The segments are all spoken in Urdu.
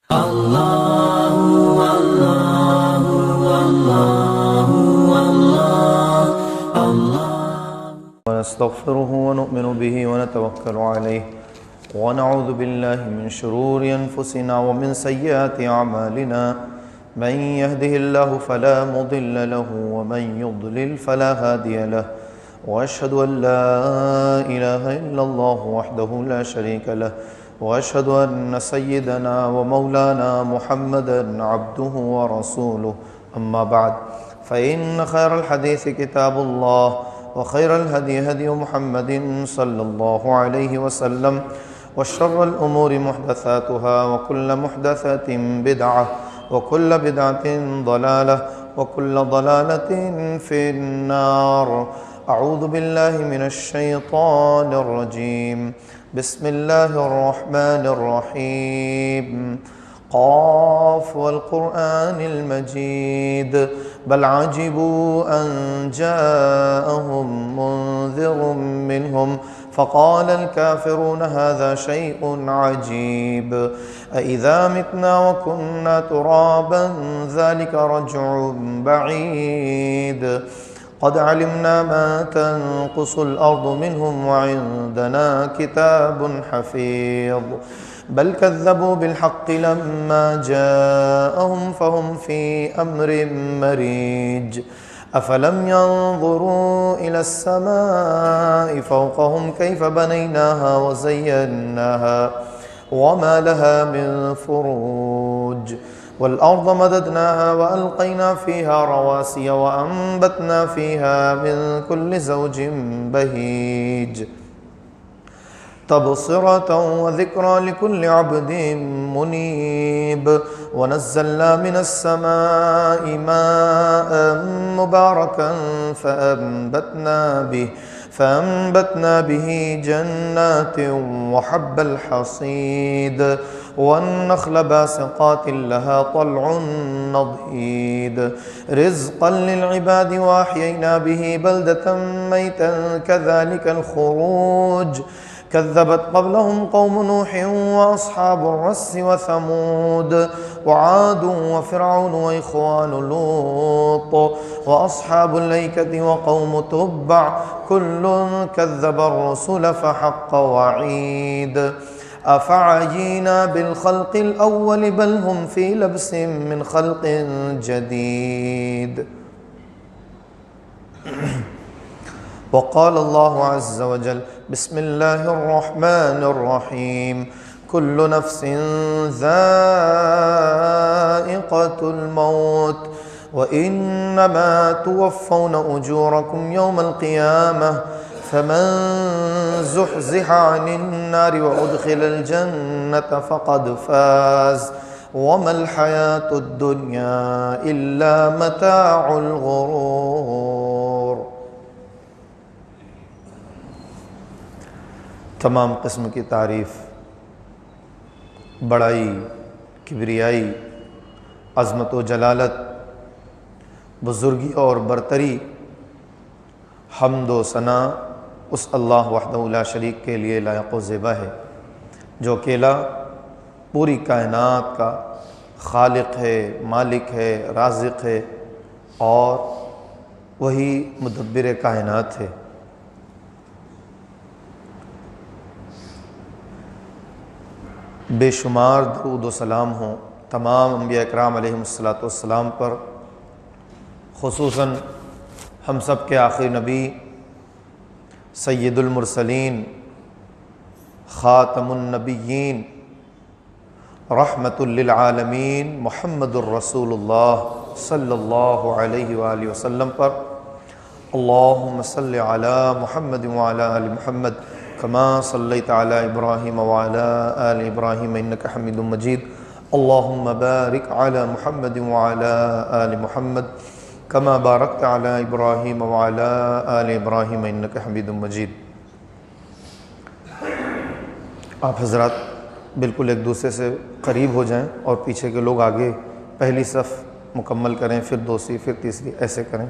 ونستغفره ونؤمن به ونتوكل عليه ونعوذ بالله من شرور أنفسنا ومن سيئات أعمالنا من يهده الله فلا مضل له ومن يضلل فلا هادي له وأشهد أن لا إله إلا الله وحده لا شريك له وأشهد أن سيدنا ومولانا محمدا عبده ورسوله أما بعد فإن خير الحديث كتاب الله وخير الهدي هدي محمد صلى الله عليه وسلم وشر الأمور محدثاتها وكل محدثة بدعة وكل بدعة ضلالة وكل ضلالة في النار. أعوذ بالله من الشيطان الرجيم. بسم الله الرحمن الرحيم. قاف والقرآن المجيد بل عجبوا أن جاءهم منذر منهم فقال الكافرون هذا شيء عجيب أإذا متنا وكنا ترابا ذلك رجع بعيد قد علمنا ما تنقص الأرض منهم وعندنا كتاب حفيظ بل كذبوا بالحق لما جاءهم فهم في أمر مريج أفلم ينظروا إلى السماء فوقهم كيف بنيناها وزيناها وما لها من فروج والأرض مددناها وألقينا فيها رواسي وأنبتنا فيها من كل زوج بهيج تبصرة وذكرى لكل عبد منيب ونزلنا من السماء ماء مباركا فأنبتنا به جنات وحب الحصيد والنخل باسقات لها طلع نضيد رزقا للعباد وأحيينا به بلدة ميتا كذلك الخروج كذبت قبلهم قوم نوح وأصحاب الرس وثمود وعاد وفرعون وإخوان لوط وأصحاب الأيكة وقوم تبع كل كذب الرسل فحق وعيد أفعينا بالخلق الأول بل هم في لبس من خلق جديد. وقال الله عز وجل بسم الله الرحمن الرحيم كل نفس ذائقة الموت وإنما توفون أجوركم يوم القيامة فمن زحزح عن النار وأدخل الجنة فقد فاز وما الحياة الدنيا إلا متاع الغرور. تمام قسم کی تعریف، بڑائی، کبریائی، عظمت و جلالت، بزرگی اور برتری، حمد و ثنا اس اللہ وحدہ لا شریک کے لیے لائق و زیبا ہے جو اکیلا پوری کائنات کا خالق ہے، مالک ہے، رازق ہے اور وہی مدبر کائنات ہے۔ بے شمار درود و سلام ہوں تمام انبیاء اکرام علیہم السلام پر، خصوصاً ہم سب کے آخری نبی سید المرسلین خاتم النبیین رحمت للعالمین محمد الرسول اللہ صلی اللہ علیہ وآلہ وسلم پر۔ اللہم صلی علی محمد وعلی آل محمد کما صلیت علی ابراہیم وعلی آل ابراہیم انک حمید مجید۔ اللہم بارک علی محمد وعلی آل محمد کما بارکت علی ابراہیم وعلی آل ابراہیم انک حمید مجید۔ آپ حضرات بالکل ایک دوسرے سے قریب ہو جائیں اور پیچھے کے لوگ آگے پہلی صف مکمل کریں، پھر دوسری، پھر تیسری، ایسے کریں۔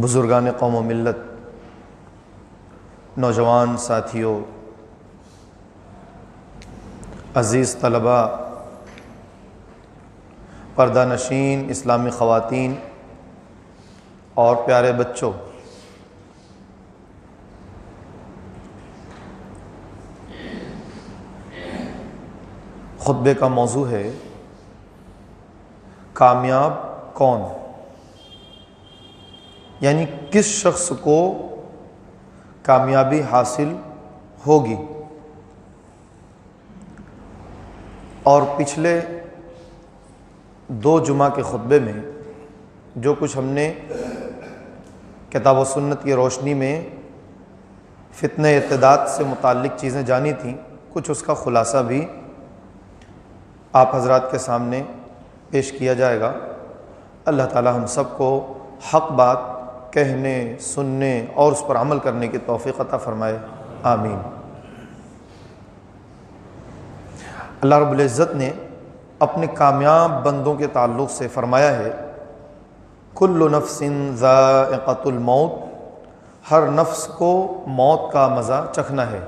بزرگان قوم و ملت، نوجوان ساتھیوں، عزیز طلباء، پردہ نشین اسلامی خواتین اور پیارے بچوں، خطبے کا موضوع ہے کامیاب کون، یعنی کس شخص کو کامیابی حاصل ہوگی۔ اور پچھلے 2 جمعہ کے خطبے میں جو کچھ ہم نے کتاب و سنت کی روشنی میں فتنہ ارتداد سے متعلق چیزیں جانی تھیں، کچھ اس کا خلاصہ بھی آپ حضرات کے سامنے پیش کیا جائے گا۔ اللہ تعالی ہم سب کو حق بات کہنے، سننے اور اس پر عمل کرنے کی توفیق عطا فرمائے، آمین۔ اللہ رب العزت نے اپنے کامیاب بندوں کے تعلق سے فرمایا ہے کل نفس ذائقۃ الموت، ہر نفس کو موت کا مزہ چکھنا ہے۔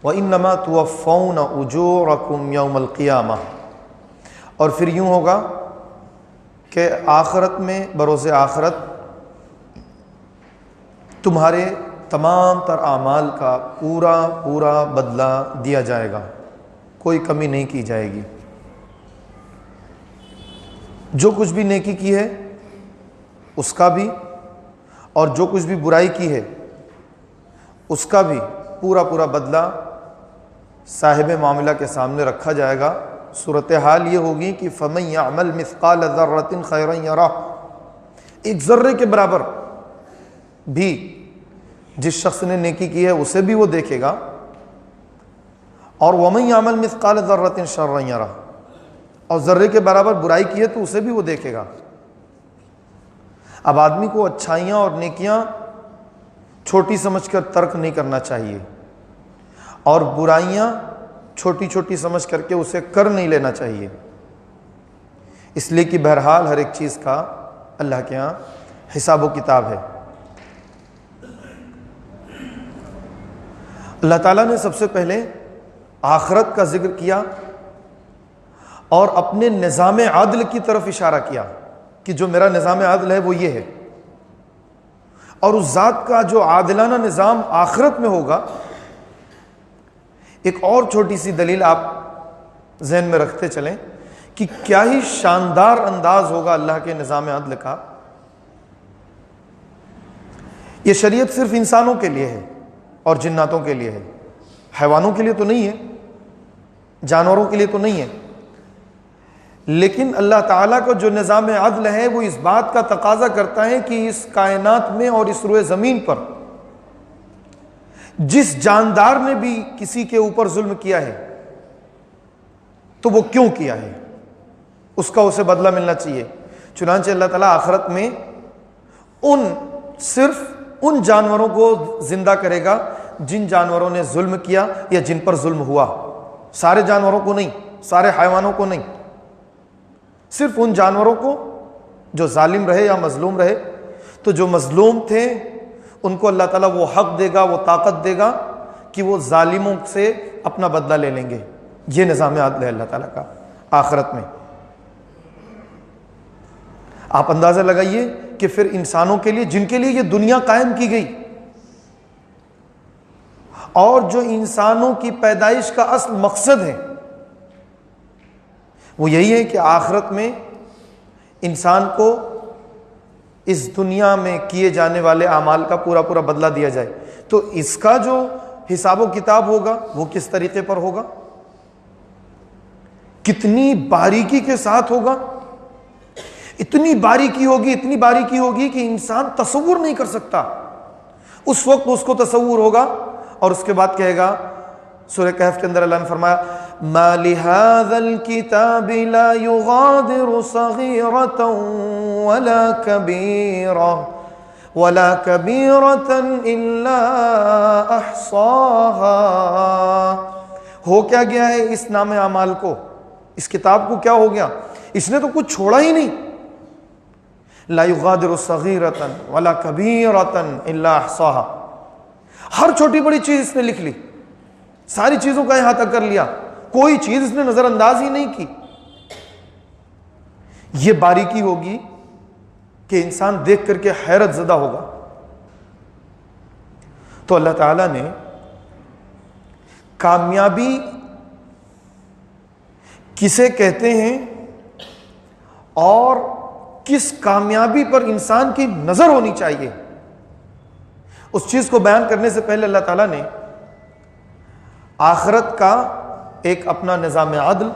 وَإِنَّمَا تُوَفَّوْنَ أُجُورَكُمْ يَوْمَ الْقِيَامَةِ، اور پھر یوں ہوگا کہ آخرت میں، بروز آخرت تمہارے تمام تر اعمال کا پورا بدلہ دیا جائے گا، کوئی کمی نہیں کی جائے گی۔ جو کچھ بھی نیکی کی ہے اس کا بھی، اور جو کچھ بھی برائی کی ہے اس کا بھی پورا بدلہ صاحب معاملہ کے سامنے رکھا جائے گا۔ صورتحال یہ ہوگی کہ فَمَن يَعْمَلْ مِثْقَالَ ذَرَّةٍ خَيْرًا يَرَهُ، ایک ذرے کے برابر بھی جس شخص نے نیکی کی ہے اسے بھی وہ دیکھے گا، اور وَمَن يَعْمَلْ مِثْقَالَ ذَرَّةٍ شَرًّا يَرَهُ، اور ذرے کے برابر برائی کی ہے تو اسے بھی وہ دیکھے گا۔ اب آدمی کو اچھائیاں اور نیکیاں چھوٹی سمجھ کر ترک نہیں کرنا چاہیے، اور برائیاں چھوٹی سمجھ کر کے اسے کر نہیں لینا چاہیے، اس لیے کہ بہرحال ہر ایک چیز کا اللہ کے ہاں حساب و کتاب ہے۔ اللہ تعالیٰ نے سب سے پہلے آخرت کا ذکر کیا اور اپنے نظام عدل کی طرف اشارہ کیا کہ جو میرا نظام عدل ہے وہ یہ ہے، اور اس ذات کا جو عادلانہ نظام آخرت میں ہوگا۔ ایک اور چھوٹی سی دلیل آپ ذہن میں رکھتے چلیں کہ کیا ہی شاندار انداز ہوگا اللہ کے نظام عدل کا۔ یہ شریعت صرف انسانوں کے لیے ہے اور جناتوں کے لیے ہے، حیوانوں کے لیے تو نہیں ہے، جانوروں کے لیے تو نہیں ہے، لیکن اللہ تعالیٰ کا جو نظام عدل ہے وہ اس بات کا تقاضا کرتا ہے کہ اس کائنات میں اور اس روئے زمین پر جس جاندار نے بھی کسی کے اوپر ظلم کیا ہے تو وہ کیوں کیا ہے، اس کا اسے بدلہ ملنا چاہیے۔ چنانچہ اللہ تعالیٰ آخرت میں صرف ان جانوروں کو زندہ کرے گا جن جانوروں نے ظلم کیا یا جن پر ظلم ہوا، سارے جانوروں کو نہیں، سارے حیوانوں کو نہیں، صرف ان جانوروں کو جو ظالم رہے یا مظلوم رہے۔ تو جو مظلوم تھے ان کو اللہ تعالیٰ وہ حق دے گا، وہ طاقت دے گا کہ وہ ظالموں سے اپنا بدلہ لے لیں گے۔ یہ نظام عدل ہے اللہ تعالیٰ کا آخرت میں۔ آپ اندازہ لگائیے کہ پھر انسانوں کے لیے، جن کے لیے یہ دنیا قائم کی گئی اور جو انسانوں کی پیدائش کا اصل مقصد ہے وہ یہی ہے کہ آخرت میں انسان کو اس دنیا میں کیے جانے والے اعمال کا پورا بدلہ دیا جائے، تو اس کا جو حساب و کتاب ہوگا وہ کس طریقے پر ہوگا، کتنی باریکی کے ساتھ ہوگا، اتنی باریکی ہوگی کہ انسان تصور نہیں کر سکتا۔ اس وقت اس کو تصور ہوگا اور اس کے بعد کہے گا، سورہ کہف کے اندر اللہ نے فرمایا ما لهذا الكتاب لا يغادر صغيرة ولا كبيرة إلا أحصاها۔ ہو کیا گیا ہے اس نام اعمال کو، اس کتاب کو کیا ہو گیا؟ اس نے تو کچھ چھوڑا ہی نہیں، لا یغادر صغیرۃ ولا کبیرۃ الا احصاها، ہر چھوٹی بڑی چیز اس نے لکھ لی، ساری چیزوں کا احاطہ کر لیا، کوئی چیز اس نے نظر انداز ہی نہیں کی۔ یہ باریکی ہوگی کہ انسان دیکھ کر کے حیرت زدہ ہوگا۔ تو اللہ تعالیٰ نے کامیابی کسے کہتے ہیں اور کس کامیابی پر انسان کی نظر ہونی چاہیے، اس چیز کو بیان کرنے سے پہلے اللہ تعالیٰ نے آخرت کا ایک اپنا نظام عدل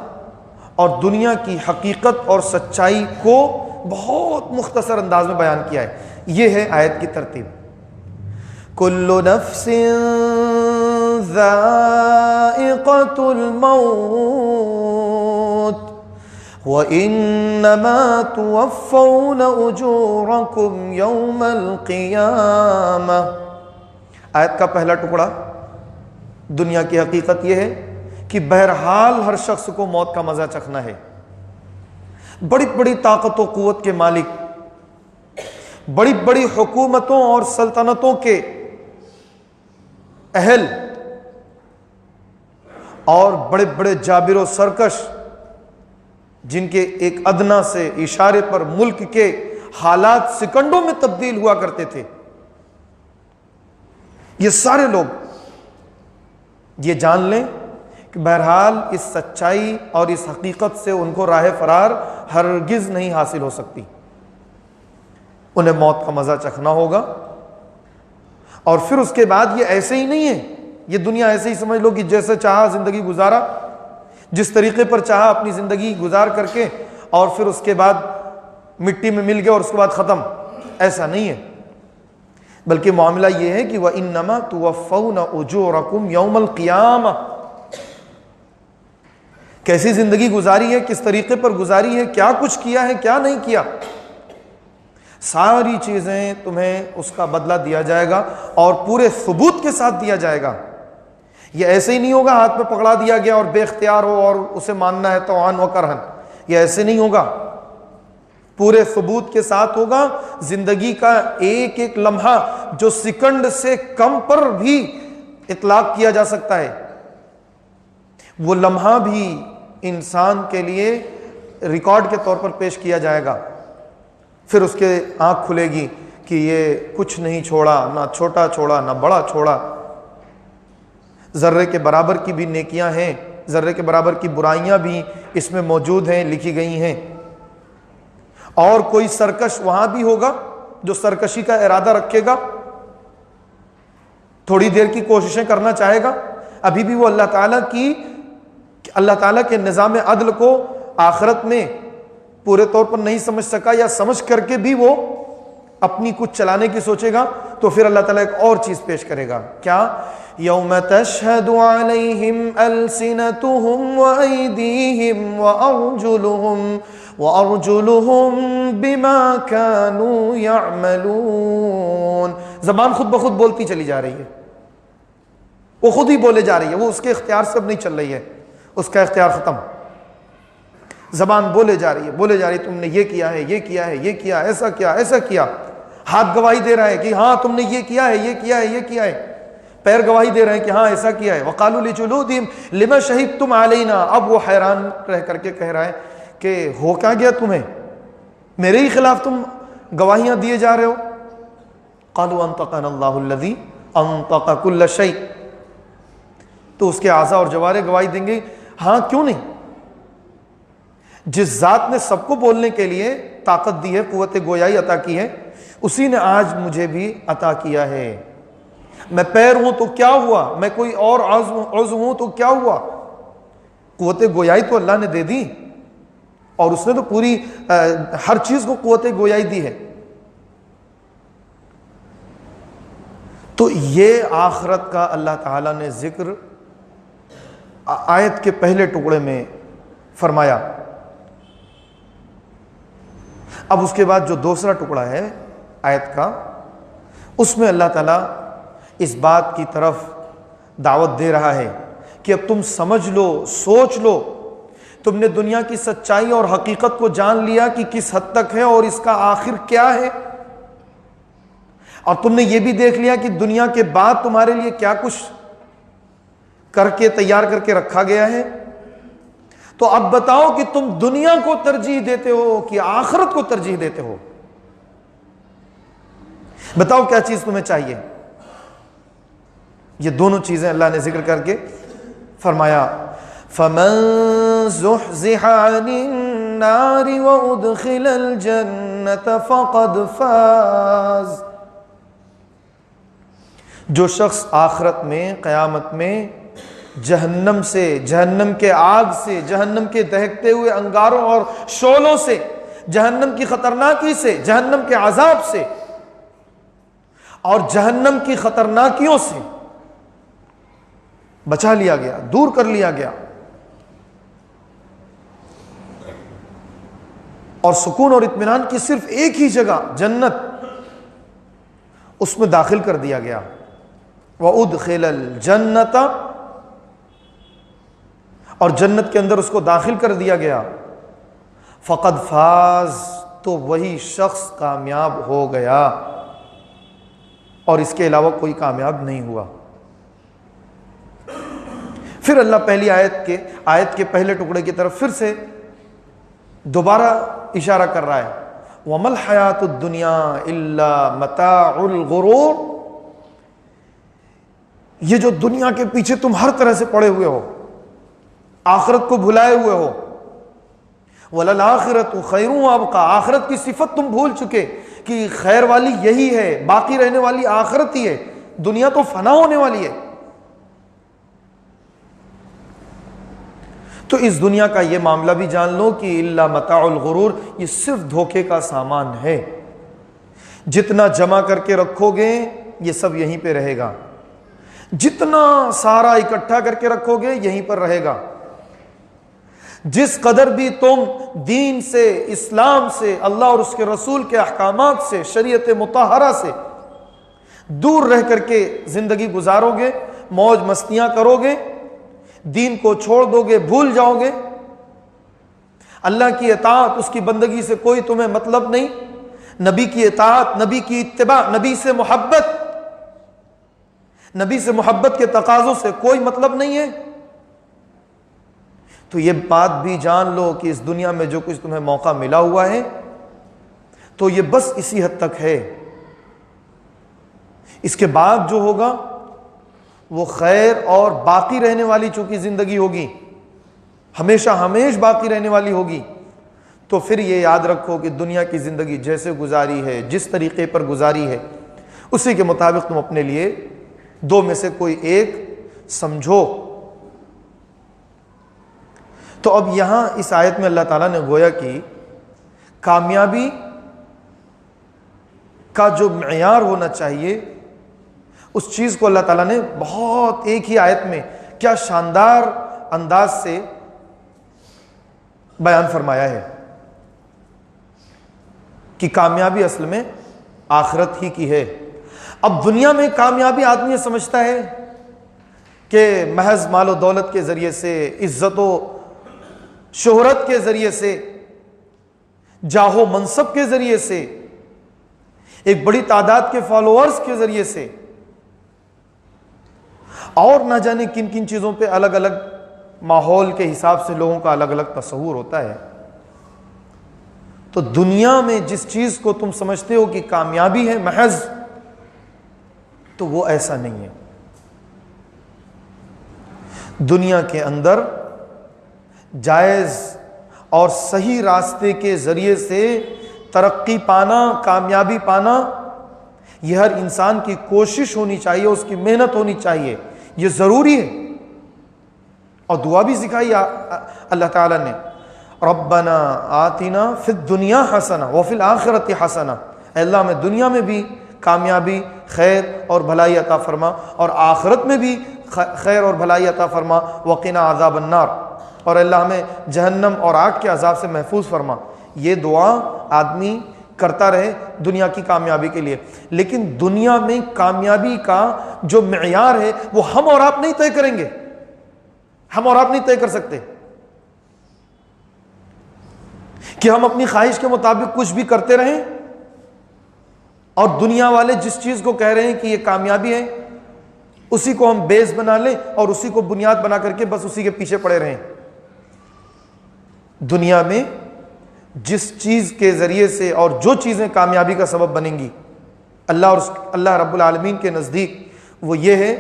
اور دنیا کی حقیقت اور سچائی کو بہت مختصر انداز میں بیان کیا ہے۔ یہ ہے آیت کی ترتیب: کل نفس ذائقۃ الموت وَإِنَّمَا تُوَفَّوْنَ أُجُورَكُمْ يَوْمَ الْقِيَامَةِ۔ آیت کا پہلا ٹکڑا دنیا کی حقیقت یہ ہے کہ بہرحال ہر شخص کو موت کا مزہ چکھنا ہے۔ بڑی بڑی طاقت و قوت کے مالک، بڑی بڑی حکومتوں اور سلطنتوں کے اہل اور بڑے بڑے جابر و سرکش، جن کے ایک ادنا سے اشارے پر ملک کے حالات سیکنڈوں میں تبدیل ہوا کرتے تھے، یہ سارے لوگ یہ جان لیں کہ بہرحال اس سچائی اور اس حقیقت سے ان کو راہ فرار ہرگز نہیں حاصل ہو سکتی۔ انہیں موت کا مزہ چکھنا ہوگا، اور پھر اس کے بعد یہ ایسے ہی نہیں ہے، یہ دنیا ایسے ہی سمجھ لو کہ جیسے چاہا زندگی گزارا، جس طریقے پر چاہا اپنی زندگی گزار کر کے، اور پھر اس کے بعد مٹی میں مل گیا اور اس کے بعد ختم، ایسا نہیں ہے۔ بلکہ معاملہ یہ ہے کہ وَإِنَّمَا تُوَفَّوْنَ أُجُورَكُمْ يَوْمَ الْقِيَامَةِ۔ کیسی زندگی گزاری ہے، کس طریقے پر گزاری ہے، کیا کچھ کیا ہے، کیا نہیں کیا، ساری چیزیں تمہیں اس کا بدلہ دیا جائے گا، اور پورے ثبوت کے ساتھ دیا جائے گا۔ یہ ایسے ہی نہیں ہوگا ہاتھ میں پکڑا دیا گیا اور بے اختیار ہو اور اسے ماننا ہے طوعاً و کرہن، یہ ایسے نہیں ہوگا، پورے ثبوت کے ساتھ ہوگا۔ زندگی کا ایک ایک لمحہ جو سیکنڈ سے کم پر بھی اطلاق کیا جا سکتا ہے، وہ لمحہ بھی انسان کے لیے ریکارڈ کے طور پر پیش کیا جائے گا۔ پھر اس کے آنکھ کھلے گی کہ یہ کچھ نہیں چھوڑا، نہ چھوٹا چھوڑا نہ بڑا چھوڑا، ذرے کے برابر کی بھی نیکیاں ہیں، ذرے کے برابر کی برائیاں بھی اس میں موجود ہیں، لکھی گئی ہیں۔ اور کوئی سرکش وہاں بھی ہوگا جو سرکشی کا ارادہ رکھے گا، تھوڑی دیر کی کوششیں کرنا چاہے گا، ابھی بھی وہ اللہ تعالیٰ کے نظام عدل کو آخرت میں پورے طور پر نہیں سمجھ سکا، یا سمجھ کر کے بھی وہ اپنی کچھ چلانے کی سوچے گا، تو پھر اللہ تعالیٰ ایک اور چیز پیش کرے گا، کیا؟ یوم تشہد علیہم السنتہم وایدیہم وارجلہم بما کانوا یعملون۔ زبان خود بخود بولتی چلی جا رہی ہے، وہ خود ہی بولے جا رہی ہے، وہ اس کے اختیار سے اب نہیں چل رہی ہے، اس کا اختیار ختم۔ زبان بولے جا رہی ہے، بولے جا رہی ہے، تم نے یہ کیا ہے، یہ کیا ہے، یہ کیا، ایسا کیا، ایسا کیا۔ ہاتھ گواہی دے رہا ہے کہ ہاں تم نے یہ کیا ہے، یہ کیا ہے، یہ کیا ہے۔ پیر گواہی دے رہے ہیں کہ ہاں ایسا کیا ہے۔ وقالوا لجلودہم لما شہدتم علینا، اب وہ حیران رہ کر کے کہہ رہا ہے کہ ہو کیا گیا تمہیں، میرے ہی خلاف تم گواہیاں دیے جا رہے ہو۔ قالوا انطقنا اللہ الذی انطق کل شیء، تو اس کے اعضاء اور جوارح گواہی دیں گے، ہاں کیوں نہیں، جس ذات نے سب کو بولنے کے لیے طاقت دی ہے، قوت گویائی عطا کی ہے، اسی نے آج مجھے بھی عطا کیا ہے۔ میں پیر ہوں تو کیا ہوا، میں کوئی اور عضو ہوں تو کیا ہوا، قوت گویائی تو اللہ نے دے دی، اور اس نے تو پوری ہر چیز کو قوت گویائی دی ہے۔ تو یہ آخرت کا اللہ تعالیٰ نے ذکر آیت کے پہلے ٹکڑے میں فرمایا۔ اب اس کے بعد جو دوسرا ٹکڑا ہے آیت کا، اس میں اللہ تعالیٰ اس بات کی طرف دعوت دے رہا ہے کہ اب تم سمجھ لو، سوچ لو تم نے دنیا کی سچائی اور حقیقت کو جان لیا کہ کس حد تک ہے اور اس کا آخر کیا ہے، اور تم نے یہ بھی دیکھ لیا کہ دنیا کے بعد تمہارے لیے کیا کچھ کر کے تیار کر کے رکھا گیا ہے، تو اب بتاؤ کہ تم دنیا کو ترجیح دیتے ہو کہ آخرت کو ترجیح دیتے ہو؟ بتاؤ کیا چیز تمہیں چاہیے؟ یہ دونوں چیزیں اللہ نے ذکر کر کے فرمایا فَمَن زُحْزِحَ عَنِ النَّارِ وَأُدْخِلَ الْجَنَّةَ فَقَدْ فَازَ۔ جو شخص آخرت میں، قیامت میں جہنم سے، جہنم کے آگ سے، جہنم کے دہکتے ہوئے انگاروں اور شعلوں سے، جہنم کی خطرناکی سے، جہنم کے عذاب سے اور جہنم کی خطرناکیوں سے بچا لیا گیا، دور کر لیا گیا، اور سکون اور اطمینان کی صرف ایک ہی جگہ جنت، اس میں داخل کر دیا گیا، وَأُدْخِلَ الْجَنَّةَ، اور جنت کے اندر اس کو داخل کر دیا گیا، فقد فاز، تو وہی شخص کامیاب ہو گیا، اور اس کے علاوہ کوئی کامیاب نہیں ہوا۔ پھر اللہ پہلی آیت کے پہلے ٹکڑے کی طرف پھر سے دوبارہ اشارہ کر رہا ہے، وَمَا الْحَيَاةُ الدُّنْيَا إِلَّا مَتَاعُ الْغُرُورِ۔ یہ جو دنیا کے پیچھے تم ہر طرح سے پڑے ہوئے ہو، آخرت کو بھلائے ہوئے ہو، وَلَلْآخِرَةُ خَيْرٌ وَأَبْقَىٰ، آخرت کی صفت تم بھول چکے کہ خیر والی یہی ہے، باقی رہنے والی آخرت ہی ہے، دنیا تو فنا ہونے والی ہے۔ تو اس دنیا کا یہ معاملہ بھی جان لو کہ الا متاع الغرور، یہ صرف دھوکے کا سامان ہے، جتنا جمع کر کے رکھو گے یہ سب یہیں پہ رہے گا، جتنا سارا اکٹھا کر کے رکھو گے یہیں پر رہے گا، جس قدر بھی تم دین سے، اسلام سے، اللہ اور اس کے رسول کے احکامات سے، شریعت مطہرہ سے دور رہ کر کے زندگی گزارو گے، موج مستیاں کرو گے، دین کو چھوڑ دو گے، بھول جاؤ گے، اللہ کی اطاعت، اس کی بندگی سے کوئی تمہیں مطلب نہیں، نبی کی اطاعت، نبی کی اتباع، نبی سے محبت کے تقاضوں سے کوئی مطلب نہیں ہے، تو یہ بات بھی جان لو کہ اس دنیا میں جو کچھ تمہیں موقع ملا ہوا ہے تو یہ بس اسی حد تک ہے، اس کے بعد جو ہوگا وہ خیر اور باقی رہنے والی چونکہ زندگی ہوگی، ہمیشہ ہمیش باقی رہنے والی ہوگی، تو پھر یہ یاد رکھو کہ دنیا کی زندگی جیسے گزاری ہے، جس طریقے پر گزاری ہے، اسی کے مطابق تم اپنے لیے دو میں سے کوئی ایک سمجھو۔ تو اب یہاں اس آیت میں اللہ تعالیٰ نے گویا کہ کامیابی کا جو معیار ہونا چاہیے اس چیز کو اللہ تعالیٰ نے بہت ایک ہی آیت میں کیا شاندار انداز سے بیان فرمایا ہے کہ کامیابی اصل میں آخرت ہی کی ہے۔ اب دنیا میں کامیابی آدمی سمجھتا ہے کہ محض مال و دولت کے ذریعے سے، عزت و شہرت کے ذریعے سے، جاہ و منصب کے ذریعے سے، ایک بڑی تعداد کے فالوورز کے ذریعے سے، اور نہ جانے کن کن چیزوں پہ الگ الگ ماحول کے حساب سے لوگوں کا الگ الگ تصور ہوتا ہے۔ تو دنیا میں جس چیز کو تم سمجھتے ہو کہ کامیابی ہے محض، تو وہ ایسا نہیں ہے۔ دنیا کے اندر جائز اور صحیح راستے کے ذریعے سے ترقی پانا، کامیابی پانا، یہ ہر انسان کی کوشش ہونی چاہیے، اس کی محنت ہونی چاہیے، یہ ضروری ہے۔ اور دعا بھی سکھائی اللہ تعالیٰ نے، ربنا آتنا فی الدنیا حسنہ وفی الآخرۃ حسنہ، اے اللہ ہمیں دنیا میں بھی کامیابی، خیر اور بھلائی عطا فرما، اور آخرت میں بھی خیر اور بھلائی عطا فرما، وقنا عذاب النار، اور اللہ ہمیں جہنم اور آگ کے عذاب سے محفوظ فرما۔ یہ دعا آدمی کرتا رہے دنیا کی کامیابی کے لیے، لیکن دنیا میں کامیابی کا جو معیار ہے وہ ہم اور آپ نہیں طے کریں گے، ہم اور آپ نہیں طے کر سکتے۔ کہ ہم اپنی خواہش کے مطابق کچھ بھی کرتے رہیں اور دنیا والے جس چیز کو کہہ رہے ہیں کہ یہ کامیابی ہے اسی کو ہم بیس بنا لیں اور اسی کو بنیاد بنا کر کے بس اسی کے پیچھے پڑے رہیں؟ دنیا میں جس چیز کے ذریعے سے اور جو چیزیں کامیابی کا سبب بنیں گی اللہ رب العالمین کے نزدیک وہ یہ ہے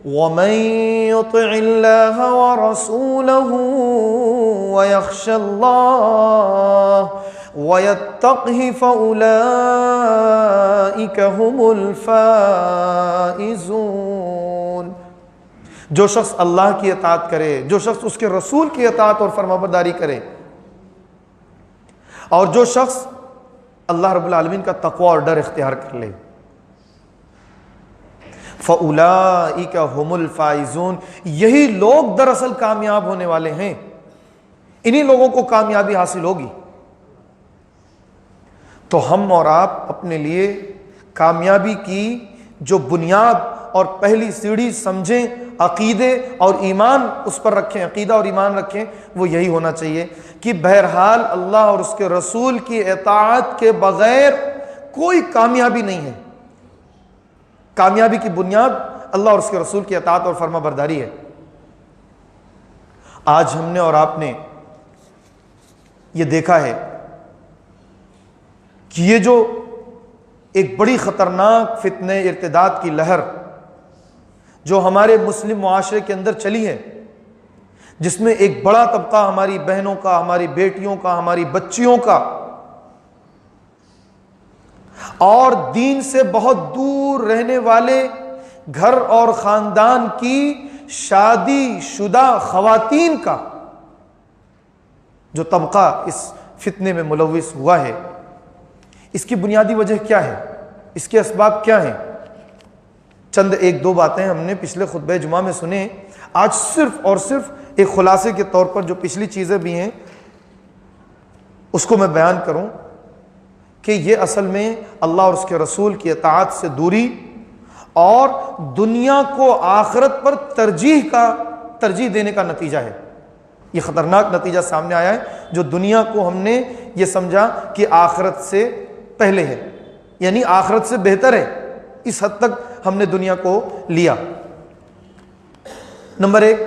وَمَن يُطِعِ اللَّهَ وَرَسُولَهُ وَيَخْشَ اللَّهَ وَيَتَّقْهِ فَأُولَئِكَ هُمُ الْفَائِزُونَ۔ جو شخص اللہ کی اطاعت کرے، جو شخص اس کے رسول کی اطاعت اور فرمانبرداری کرے، اور جو شخص اللہ رب العالمین کا تقوی اور ڈر اختیار کر لے، فَأُولَئِكَ هُمُ الْفَائِزُونَ، یہی لوگ دراصل کامیاب ہونے والے ہیں، انہی لوگوں کو کامیابی حاصل ہوگی۔ تو ہم اور آپ اپنے لیے کامیابی کی جو بنیاد اور پہلی سیڑھی سمجھیں، عقیدے اور ایمان اس پر رکھیں، عقیدہ اور ایمان رکھیں، وہ یہی ہونا چاہیے کہ بہرحال اللہ اور اس کے رسول کی اطاعت کے بغیر کوئی کامیابی نہیں ہے۔ کامیابی کی بنیاد اللہ اور اس کے رسول کی اطاعت اور فرما برداری ہے۔ آج ہم نے اور آپ نے یہ دیکھا ہے کہ یہ جو ایک بڑی خطرناک فتنہ ارتداد کی لہر جو ہمارے مسلم معاشرے کے اندر چلی ہے، جس میں ایک بڑا طبقہ ہماری بہنوں کا، ہماری بیٹیوں کا، ہماری بچیوں کا اور دین سے بہت دور رہنے والے گھر اور خاندان کی شادی شدہ خواتین کا جو طبقہ اس فتنے میں ملوث ہوا ہے، اس کی بنیادی وجہ کیا ہے؟ اس کے اسباب کیا ہیں؟ چند ایک دو باتیں ہم نے پچھلے خطبہ جمعہ میں سنے، آج صرف اور صرف ایک خلاصے کے طور پر جو پچھلی چیزیں بھی ہیں اس کو میں بیان کروں کہ یہ اصل میں اللہ اور اس کے رسول کی اطاعت سے دوری اور دنیا کو آخرت پر ترجیح دینے کا نتیجہ ہے۔ یہ خطرناک نتیجہ سامنے آیا ہے جو دنیا کو ہم نے یہ سمجھا کہ آخرت سے پہلے ہے، یعنی آخرت سے بہتر ہے، اس حد تک ہم نے دنیا کو لیا۔ نمبر ایک،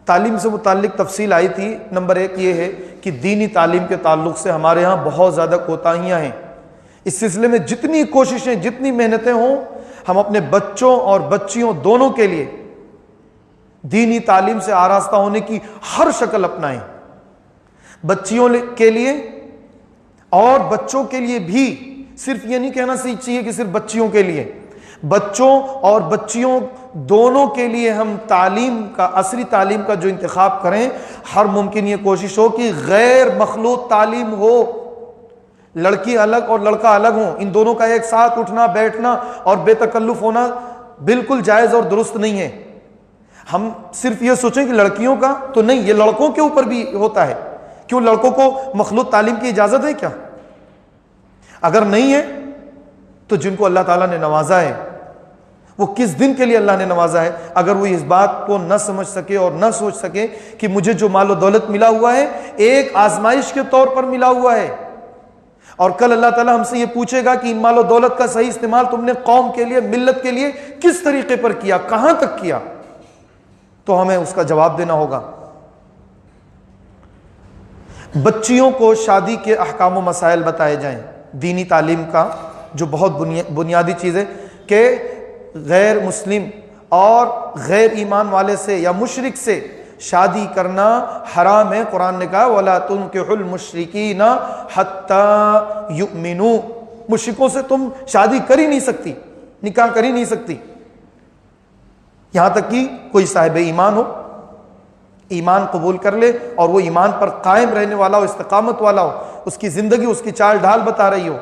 تعلیم سے متعلق تفصیل آئی تھی۔ نمبر ایک یہ ہے کہ دینی تعلیم کے تعلق سے ہمارے ہاں بہت زیادہ کوتاہیاں ہیں۔ اس سلسلے میں جتنی کوششیں، جتنی محنتیں ہوں، ہم اپنے بچوں اور بچیوں دونوں کے لیے دینی تعلیم سے آراستہ ہونے کی ہر شکل اپنائیں۔ بچیوں کے لیے اور بچوں کے لیے بھی، صرف یہ نہیں کہنا چاہیے کہ صرف بچیوں کے لیے، بچوں اور بچیوں دونوں کے لیے ہم تعلیم کا، عصری تعلیم کا جو انتخاب کریں، ہر ممکن یہ کوشش ہو کہ غیر مخلوط تعلیم ہو، لڑکی الگ اور لڑکا الگ ہوں، ان دونوں کا ایک ساتھ اٹھنا بیٹھنا اور بے تکلف ہونا بالکل جائز اور درست نہیں ہے۔ ہم صرف یہ سوچیں کہ لڑکیوں کا تو نہیں، یہ لڑکوں کے اوپر بھی ہوتا ہے۔ کیوں لڑکوں کو مخلوط تعلیم کی اجازت ہے کیا؟ اگر نہیں ہے تو جن کو اللہ تعالیٰ نے نوازا ہے، وہ کس دن کے لیے اللہ نے نوازا ہے، اگر وہ اس بات کو نہ سمجھ سکے اور نہ سوچ سکے کہ مجھے جو مال و دولت ملا ہوا ہے ایک آزمائش کے طور پر ملا ہوا ہے، اور کل اللہ تعالیٰ ہم سے یہ پوچھے گا کہ ان مال و دولت کا صحیح استعمال تم نے قوم کے لیے، ملت کے لیے کس طریقے پر کیا، کہاں تک کیا، تو ہمیں اس کا جواب دینا ہوگا۔ بچیوں کو شادی کے احکام و مسائل بتائے جائیں، دینی تعلیم کا جو بہت بنیادی چیز ہے کہ غیر مسلم اور غیر ایمان والے سے یا مشرک سے شادی کرنا حرام ہے۔ قرآن نے کہا وَلَا تُنْكِحُوا الْمُشْرِكِينَ حَتَّى يُؤْمِنُوا، مشرکوں سے تم شادی کر ہی نہیں سکتی، نکاح کر ہی نہیں سکتی، یہاں تک کہ کوئی صاحب ایمان ہو، ایمان قبول کر لے اور وہ ایمان پر قائم رہنے والا ہو، استقامت والا ہو، اس کی زندگی، اس کی چال ڈھال بتا رہی ہو۔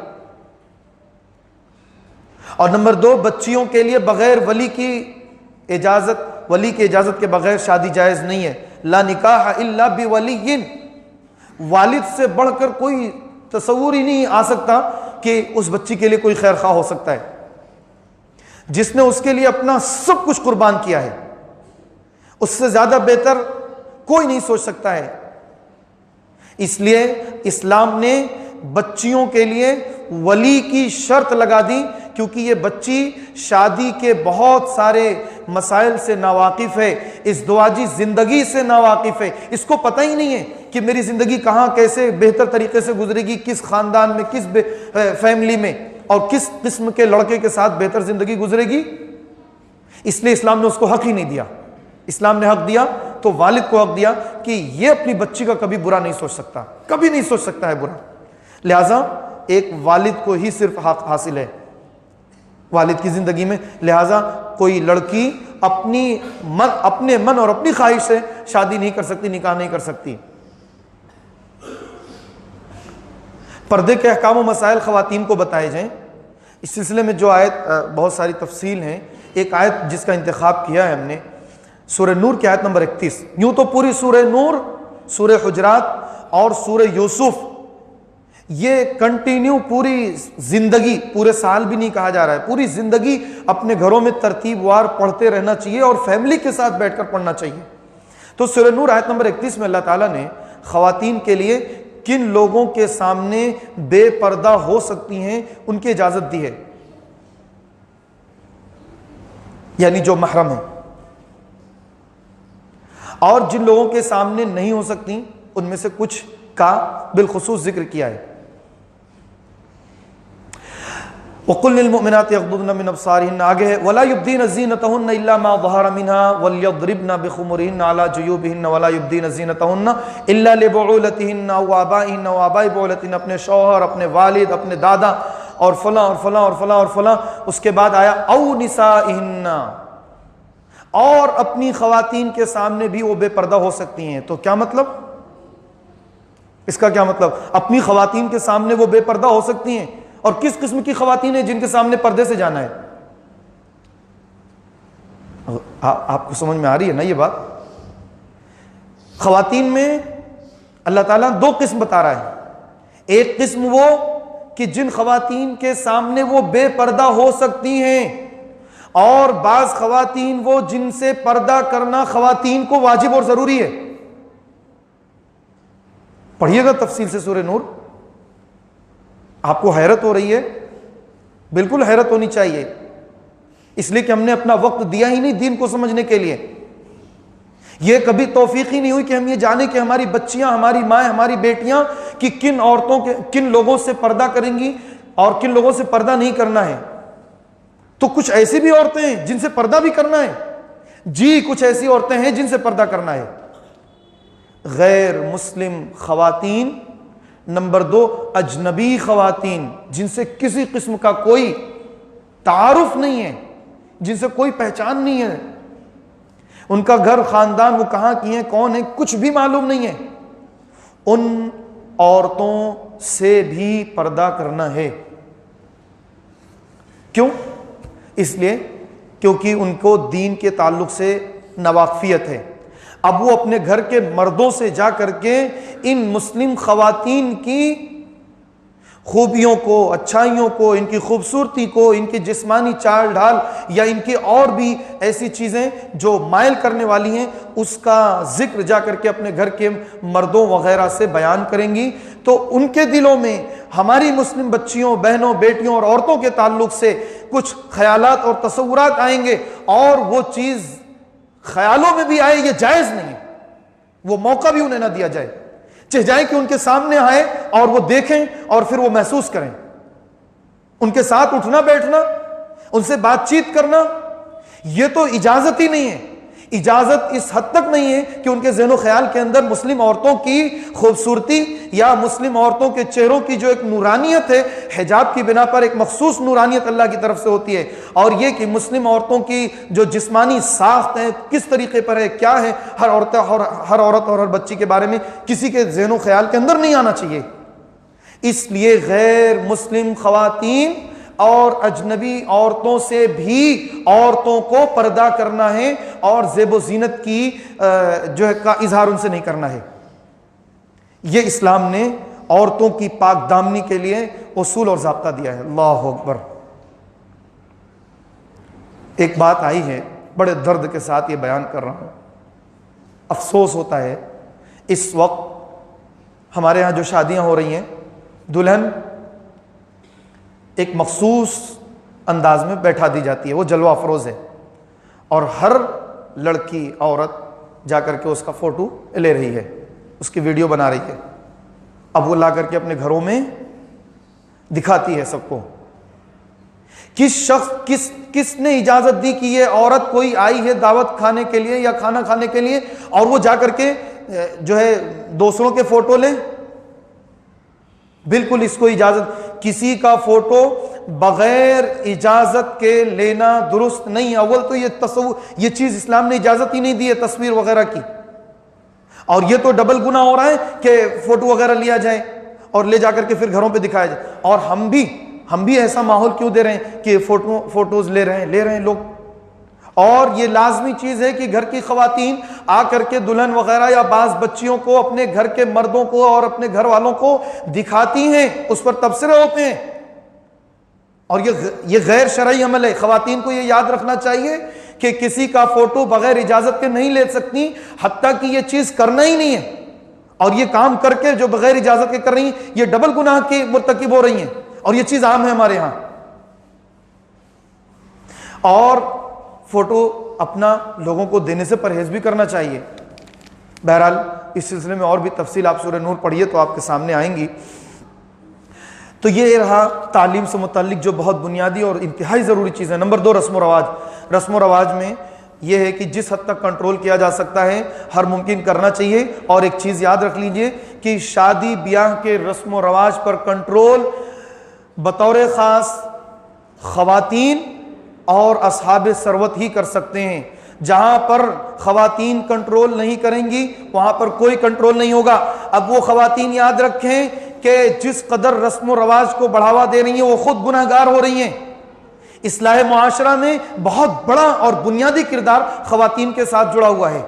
اور نمبر دو، بچیوں کے لیے بغیر ولی کی اجازت کے بغیر شادی جائز نہیں ہے۔ لا نکاح الا بولی، والد سے بڑھ کر کوئی تصور ہی نہیں آ سکتا کہ اس بچی کے لیے کوئی خیر خواہ ہو سکتا ہے، جس نے اس کے لیے اپنا سب کچھ قربان کیا ہے۔ اس سے زیادہ بہتر کوئی نہیں سوچ سکتا ہے۔ اس لیے اسلام نے بچیوں کے لیے ولی کی شرط لگا دی، کیونکہ یہ بچی شادی کے بہت سارے مسائل سے ناواقف ہے، ازدواجی زندگی سے ناواقف ہے، اس کو پتہ ہی نہیں ہے کہ میری زندگی کہاں کیسے بہتر طریقے سے گزرے گی، کس خاندان میں، کس فیملی میں، اور کس قسم کے لڑکے کے ساتھ بہتر زندگی گزرے گی۔ اس لیے اسلام نے اس کو حق ہی نہیں دیا۔ اسلام نے حق دیا تو والد کو حق دیا کہ یہ اپنی بچی کا کبھی برا نہیں سوچ سکتا، کبھی نہیں سوچ سکتا ہے برا۔ لہٰذا ایک والد کو ہی صرف حق حاصل ہے والد کی زندگی میں، لہٰذا کوئی لڑکی اپنے من اور اپنی خواہش سے شادی نہیں کر سکتی، نکاح نہیں کر سکتی۔ پردے کے احکام و مسائل خواتین کو بتائے جائیں، اس سلسلے میں جو آیت، بہت ساری تفصیل ہیں، ایک آیت جس کا انتخاب کیا ہے ہم نے سورہ نور کی آیت نمبر 31۔ یوں تو پوری سورہ نور، سورہ حجرات اور سورہ یوسف یہ کنٹینیو پوری زندگی، پورے سال بھی نہیں کہا جا رہا ہے، پوری زندگی اپنے گھروں میں ترتیب وار پڑھتے رہنا چاہیے اور فیملی کے ساتھ بیٹھ کر پڑھنا چاہیے۔ تو سورہ نور آیت نمبر 31 میں اللہ تعالیٰ نے خواتین کے لیے کن لوگوں کے سامنے بے پردہ ہو سکتی ہیں ان کی اجازت دی ہے، یعنی جو محرم ہیں، اور جن لوگوں کے سامنے نہیں ہو سکتی ان میں سے کچھ کا بالخصوص ذکر کیا ہے۔ وَقُلْ لِلْمُؤْمِنَاتِ يَغْضُضْنَ مِنْ أَبْصَارِهِنَّ، آگے ہے وَلَا يُبْدِينَ زِينَتَهُنَّ إِلَّا مَا ظَهَرَ مِنْهَا وَلْيَضْرِبْنَ بِخُمُرِهِنَّ عَلَى جُيُوبِهِنَّ وَلَا يُبْدِينَ زِينَتَهُنَّ إِلَّا لِبُعُولَتِهِنَّ أَوْ آبَائِهِنَّ وَآبَاءِ بُعُولَتِهِنَّ، اپنے شوہر، اپنے والد، اپنے دادا اور فلاں اور فلاں اور فلاں اور فلاں۔ اس کے بعد آیا أَوْ نِسَائِهِنَّ، اور اپنی خواتین کے سامنے بھی وہ بے پردہ ہو سکتی ہیں۔ تو کیا مطلب اس کا؟ کیا مطلب اپنی خواتین کے سامنے وہ بے پردہ ہو سکتی ہیں؟ اور کس قسم کی خواتین ہیں جن کے سامنے پردے سے جانا ہے؟ آپ کو سمجھ میں آ رہی ہے نا یہ بات؟ خواتین میں اللہ تعالیٰ دو قسم بتا رہا ہے۔ ایک قسم وہ کہ جن خواتین کے سامنے وہ بے پردہ ہو سکتی ہیں، اور بعض خواتین وہ جن سے پردہ کرنا خواتین کو واجب اور ضروری ہے۔ پڑھیے گا تفصیل سے سورہ نور، آپ کو حیرت ہو رہی ہے؟ بالکل حیرت ہونی چاہیے، اس لیے کہ ہم نے اپنا وقت دیا ہی نہیں دین کو سمجھنے کے لیے۔ یہ کبھی توفیق ہی نہیں ہوئی کہ ہم یہ جانیں کہ ہماری بچیاں، ہماری مائیں، ہماری بیٹیاں کہ کن لوگوں سے پردہ کریں گی اور کن لوگوں سے پردہ نہیں کرنا ہے۔ تو کچھ ایسی بھی عورتیں ہیں جن سے پردہ بھی کرنا ہے، جی کچھ ایسی عورتیں ہیں جن سے پردہ کرنا ہے۔ غیر مسلم خواتین، نمبر 2 اجنبی خواتین جن سے کسی قسم کا کوئی تعارف نہیں ہے، جن سے کوئی پہچان نہیں ہے، ان کا گھر خاندان وہ کہاں کی ہیں، کون ہے، کچھ بھی معلوم نہیں ہے، ان عورتوں سے بھی پردہ کرنا ہے۔ کیوں؟ اس لیے کیونکہ ان کو دین کے تعلق سے ناواقفیت ہے۔ اب وہ اپنے گھر کے مردوں سے جا کر کے ان مسلم خواتین کی خوبیوں کو، اچھائیوں کو، ان کی خوبصورتی کو، ان کی جسمانی چال ڈھال یا ان کی اور بھی ایسی چیزیں جو مائل کرنے والی ہیں، اس کا ذکر جا کر کے اپنے گھر کے مردوں وغیرہ سے بیان کریں گی، تو ان کے دلوں میں ہماری مسلم بچیوں، بہنوں، بیٹیوں اور عورتوں کے تعلق سے کچھ خیالات اور تصورات آئیں گے، اور وہ چیز خیالوں میں بھی آئے یہ جائز نہیں ہے، وہ موقع بھی انہیں نہ دیا جائے، چاہے کہ ان کے سامنے آئے اور وہ دیکھیں اور پھر وہ محسوس کریں۔ ان کے ساتھ اٹھنا بیٹھنا، ان سے بات چیت کرنا، یہ تو اجازت ہی نہیں ہے۔ اجازت اس حد تک نہیں ہے کہ ان کے ذہن و خیال کے اندر مسلم عورتوں کی خوبصورتی یا مسلم عورتوں کے چہروں کی جو ایک نورانیت ہے، حجاب کی بنا پر ایک مخصوص نورانیت اللہ کی طرف سے ہوتی ہے، اور یہ کہ مسلم عورتوں کی جو جسمانی ساخت ہے کس طریقے پر ہے، کیا ہے، ہر عورت اور ہر بچی کے بارے میں کسی کے ذہن و خیال کے اندر نہیں آنا چاہیے۔ اس لیے غیر مسلم خواتین اور اجنبی عورتوں سے بھی عورتوں کو پردہ کرنا ہے، اور زیب و زینت کی جو ہے کا اظہار ان سے نہیں کرنا ہے۔ یہ اسلام نے عورتوں کی پاک دامنی کے لیے اصول اور ضابطہ دیا ہے۔ اللہ اکبر۔ ایک بات آئی ہے، بڑے درد کے ساتھ یہ بیان کر رہا ہوں، افسوس ہوتا ہے اس وقت ہمارے ہاں جو شادیاں ہو رہی ہیں، دلہن ایک مخصوص انداز میں بیٹھا دی جاتی ہے، وہ جلوہ افروز ہے، اور ہر لڑکی عورت جا کر کے اس کا فوٹو لے رہی ہے، اس کی ویڈیو بنا رہی ہے، اب وہ لا کر کے اپنے گھروں میں دکھاتی ہے سب کو۔ کس نے اجازت دی کہ یہ عورت کوئی آئی ہے دعوت کھانے کے لیے یا کھانا کھانے کے لیے اور وہ جا کر کے جو ہے دوسروں کے فوٹو لے؟ بالکل اس کو اجازت، کسی کا فوٹو بغیر اجازت کے لینا درست نہیں۔ اول تو یہ چیز اسلام نے اجازت ہی نہیں دی ہے تصویر وغیرہ کی، اور یہ تو ڈبل گناہ ہو رہا ہے کہ فوٹو وغیرہ لیا جائے اور لے جا کر کے پھر گھروں پہ دکھایا جائے، اور ہم بھی ایسا ماحول کیوں دے رہے ہیں کہ فوٹوز لے رہے ہیں لوگ۔ اور یہ لازمی چیز ہے کہ گھر کی خواتین آ کر کے دلہن وغیرہ یا بعض بچیوں کو اپنے گھر کے مردوں کو اور اپنے گھر والوں کو دکھاتی ہیں، اس پر تبصرے ہوتے ہیں، اور یہ غیر شرعی عمل ہے۔ خواتین کو یہ یاد رکھنا چاہیے کہ کسی کا فوٹو بغیر اجازت کے نہیں لے سکتی، حتیٰ کہ یہ چیز کرنا ہی نہیں ہے، اور یہ کام کر کے جو بغیر اجازت کے کر رہی ہیں یہ ڈبل گناہ کی مرتکب ہو رہی ہیں، اور یہ چیز عام ہے ہمارے ہاں۔ اور فوٹو اپنا لوگوں کو دینے سے پرہیز بھی کرنا چاہیے۔ بہرحال اس سلسلے میں اور بھی تفصیل آپ سورہ نور پڑھیے تو آپ کے سامنے آئیں گی۔ تو یہ رہا تعلیم سے متعلق جو بہت بنیادی اور انتہائی ضروری چیز ہے۔ نمبر 2، رسم و رواج۔ رسم و رواج میں یہ ہے کہ جس حد تک کنٹرول کیا جا سکتا ہے ہر ممکن کرنا چاہیے۔ اور ایک چیز یاد رکھ لیجئے کہ شادی بیاہ کے رسم و رواج پر کنٹرول بطور خاص خواتین اور اصحاب ثروت ہی کر سکتے ہیں۔ جہاں پر خواتین کنٹرول نہیں کریں گی وہاں پر کوئی کنٹرول نہیں ہوگا۔ اب وہ خواتین یاد رکھیں کہ جس قدر رسم و رواج کو بڑھاوا دے رہی ہیں وہ خود گناہگار ہو رہی ہیں۔ اصلاح معاشرہ میں بہت بڑا اور بنیادی کردار خواتین کے ساتھ جڑا ہوا ہے۔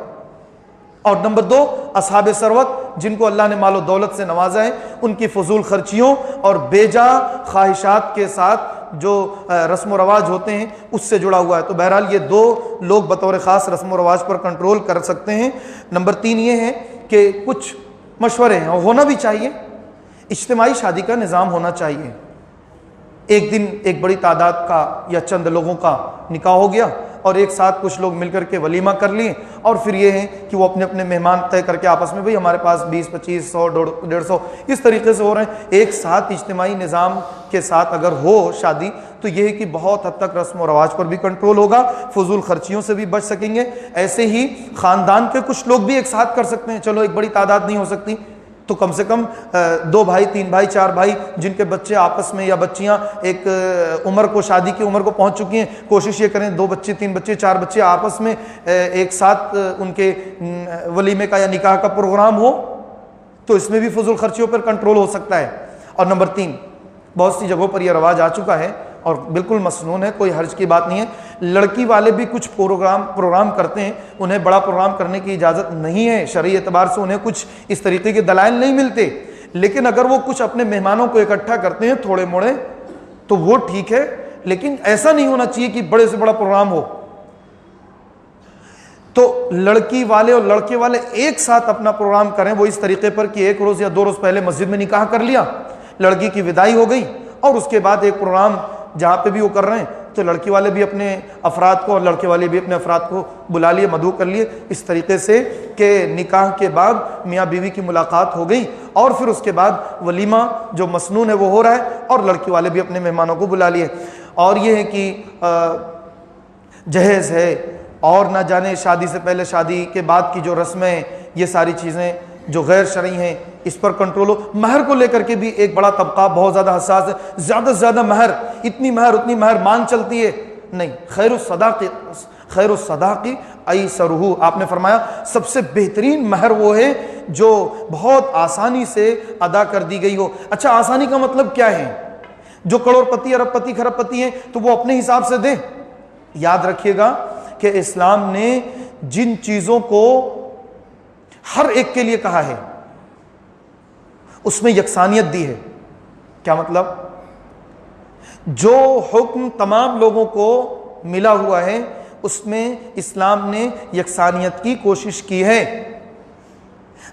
اور نمبر 2، اصحاب ثروت، جن کو اللہ نے مال و دولت سے نوازا ہے، ان کی فضول خرچیوں اور بے جا خواہشات کے ساتھ جو رسم و رواج ہوتے ہیں اس سے جڑا ہوا ہے۔ تو بہرحال یہ 2 لوگ بطور خاص رسم و رواج پر کنٹرول کر سکتے ہیں۔ نمبر 3 یہ ہے کہ کچھ مشورے ہیں اور ہونا بھی چاہیے۔ اجتماعی شادی کا نظام ہونا چاہیے۔ ایک دن ایک بڑی تعداد کا یا چند لوگوں کا نکاح ہو گیا اور ایک ساتھ کچھ لوگ مل کر کے ولیمہ کر لیے، اور پھر یہ ہے کہ وہ اپنے اپنے مہمان طے کر کے آپس میں، بھئی ہمارے پاس 20 25 100 150 اس طریقے سے ہو رہے ہیں۔ ایک ساتھ اجتماعی نظام کے ساتھ اگر ہو شادی تو یہ ہے کہ بہت حد تک رسم و رواج پر بھی کنٹرول ہوگا، فضول خرچیوں سے بھی بچ سکیں گے۔ ایسے ہی خاندان کے کچھ لوگ بھی ایک ساتھ کر سکتے ہیں، چلو ایک بڑی تعداد نہیں ہو سکتی تو کم سے کم 2 بھائی 3 بھائی 4 بھائی جن کے بچے آپس میں یا بچیاں ایک عمر کو، شادی کی عمر کو پہنچ چکی ہیں، کوشش یہ کریں 2 بچے 3 بچے 4 بچے آپس میں ایک ساتھ ان کے ولیمے کا یا نکاح کا پروگرام ہو، تو اس میں بھی فضول خرچیوں پر کنٹرول ہو سکتا ہے۔ اور نمبر 3، بہت سی جگہوں پر یہ رواج آ چکا ہے اور بالکل مسنون ہے، کوئی حرج کی بات نہیں ہے، لڑکی والے بھی کچھ پروگرام کرتے ہیں، انہیں بڑا پروگرام کرنے کی اجازت نہیں ہے، شرعی اعتبار سے انہیں کچھ اس طریقے کے دلائل نہیں ملتے، لیکن اگر وہ کچھ اپنے مہمانوں کو اکٹھا کرتے ہیں تھوڑے موڑے تو وہ ٹھیک ہے، لیکن ایسا نہیں ہونا چاہیے کہ بڑے سے بڑا پروگرام ہو۔ تو لڑکی والے اور لڑکے والے ایک ساتھ اپنا پروگرام کریں، وہ اس طریقے پر کہ 1 روز یا 2 روز پہلے مسجد میں نکاح کر لیا، لڑکی کی وداعی ہو گئی، اور اس کے بعد ایک پروگرام جہاں پہ بھی وہ کر رہے ہیں تو لڑکی والے بھی اپنے افراد کو اور لڑکے والے بھی اپنے افراد کو بلا لیے، مدعو کر لیے، اس طریقے سے کہ نکاح کے بعد میاں بیوی کی ملاقات ہو گئی، اور پھر اس کے بعد ولیمہ جو مسنون ہے وہ ہو رہا ہے، اور لڑکی والے بھی اپنے مہمانوں کو بلا لیے۔ اور یہ ہے کہ جہیز ہے، اور نہ جانے شادی سے پہلے شادی کے بعد کی جو رسمیں، یہ ساری چیزیں جو غیر شرعی ہیں اس پر کنٹرول ہو۔ مہر کو لے کر کے بھی ایک بڑا طبقہ بہت زیادہ حساس ہے، زیادہ سے زیادہ مہر، اتنی مہر مانگ چلتی ہے، نہیں، خیر الصداقی ایسرہ، آپ نے فرمایا سب سے بہترین مہر وہ ہے جو بہت آسانی سے ادا کر دی گئی ہو۔ اچھا، آسانی کا مطلب کیا ہے؟ جو کروڑ پتی، ارب پتی، کھرب پتی ہیں تو وہ اپنے حساب سے دیں۔ یاد رکھیے گا کہ اسلام نے جن چیزوں کو ہر ایک کے لیے کہا ہے اس میں یکسانیت دی ہے۔ کیا مطلب؟ جو حکم تمام لوگوں کو ملا ہوا ہے اس میں اسلام نے یکسانیت کی کوشش کی ہے۔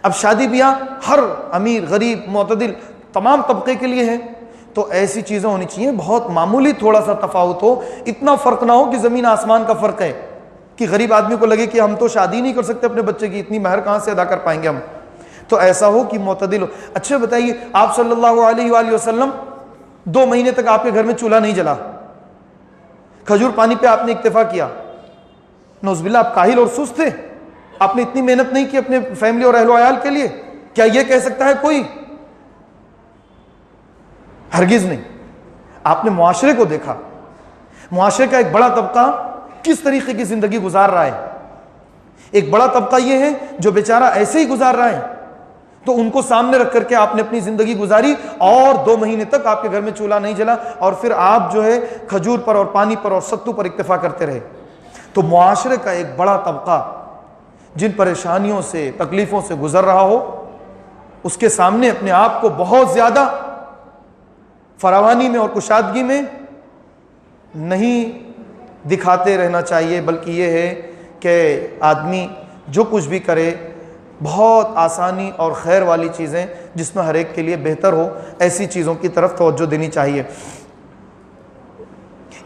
اب شادی بیاہ ہر امیر غریب معتدل تمام طبقے کے لیے ہے، تو ایسی چیزیں ہونی چاہیے بہت معمولی تھوڑا سا تفاوت ہو، اتنا فرق نہ ہو کہ زمین آسمان کا فرق ہے، کہ غریب آدمی کو لگے کہ ہم تو شادی نہیں کر سکتے اپنے بچے کی، اتنی مہر کہاں سے ادا کر پائیں گے ہم، تو ایسا ہو کہ معتدل ہو۔ اچھا بتائیے، آپ صلی اللہ علیہ وآلہ وسلم 2 مہینے تک آپ کے گھر میں چولہا نہیں جلا، کھجور پانی پہ آپ نے اکتفا کیا، نعوذ باللہ آپ کاہل اور سست تھے، آپ نے اتنی محنت نہیں کی اپنے فیملی اور اہل و عیال کے لیے، کیا یہ کہہ سکتا ہے کوئی؟ ہرگز نہیں۔ آپ نے معاشرے کو دیکھا، معاشرے کا ایک بڑا طبقہ کس طریقے کی زندگی گزار رہا ہے، ایک بڑا طبقہ یہ ہے جو بیچارہ ایسے ہی گزار رہا ہے، تو ان کو سامنے رکھ کر کے آپ نے اپنی زندگی گزاری، اور 2 مہینے تک آپ کے گھر میں چولہا نہیں جلا، اور پھر آپ جو ہے کھجور پر اور پانی پر اور ستو پر اکتفا کرتے رہے۔ تو معاشرے کا ایک بڑا طبقہ جن پریشانیوں سے تکلیفوں سے گزر رہا ہو، اس کے سامنے اپنے آپ کو بہت زیادہ فراوانی میں اور کشادگی میں نہیں دکھاتے رہنا چاہیے، بلکہ یہ ہے کہ آدمی جو کچھ بھی کرے بہت آسانی اور خیر والی چیزیں جس میں ہر ایک کے لیے بہتر ہو، ایسی چیزوں کی طرف توجہ دینی چاہیے۔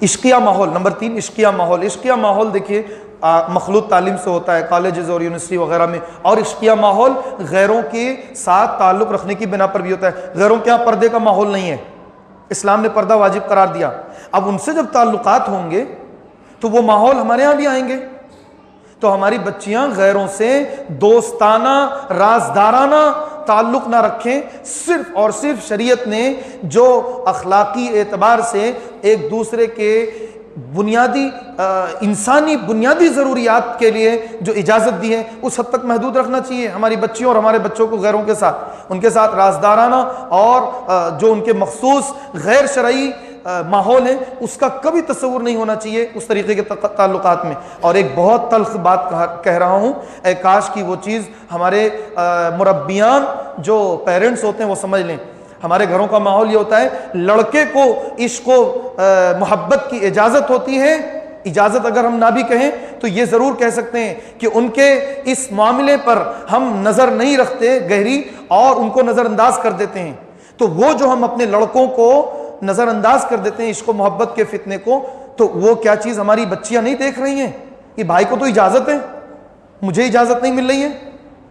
عشقیہ ماحول، نمبر 3 عشقیہ ماحول۔ عشقیہ ماحول دیکھیے مخلوط تعلیم سے ہوتا ہے کالجز اور یونیورسٹی وغیرہ میں، اور عشقیہ ماحول غیروں کے ساتھ تعلق رکھنے کی بنا پر بھی ہوتا ہے۔ غیروں کے یہاں پردے کا ماحول نہیں ہے، اسلام نے پردہ واجب قرار دیا، اب ان سے جب تعلقات ہوں گے تو وہ ماحول ہمارے ہاں بھی آئیں گے، تو ہماری بچیاں غیروں سے دوستانہ رازدارانہ تعلق نہ رکھیں، صرف اور صرف شریعت نے جو اخلاقی اعتبار سے ایک دوسرے کے بنیادی انسانی بنیادی ضروریات کے لیے جو اجازت دی ہے اس حد تک محدود رکھنا چاہیے ہماری بچیوں اور ہمارے بچوں کو غیروں کے ساتھ، ان کے ساتھ رازدارانہ اور جو ان کے مخصوص غیر شرعی ماحول ہے اس کا کبھی تصور نہیں ہونا چاہیے اس طریقے کے تعلقات میں۔ اور ایک بہت تلخ بات کہہ رہا ہوں، اے کاش کی وہ چیز ہمارے مربیان جو پیرنٹس ہوتے ہیں وہ سمجھ لیں۔ ہمارے گھروں کا ماحول یہ ہوتا ہے، لڑکے کو عشق و محبت کی اجازت ہوتی ہے، اجازت اگر ہم نہ بھی کہیں تو یہ ضرور کہہ سکتے ہیں کہ ان کے اس معاملے پر ہم نظر نہیں رکھتے گہری اور ان کو نظر انداز کر دیتے ہیں، تو وہ جو ہم اپنے لڑکوں کو نظر انداز کر دیتے ہیں عشق و محبت کے فتنے کو، تو وہ کیا چیز ہماری بچیاں نہیں دیکھ رہی ہیں کہ بھائی کو تو اجازت ہے، مجھے اجازت نہیں مل رہی ہے،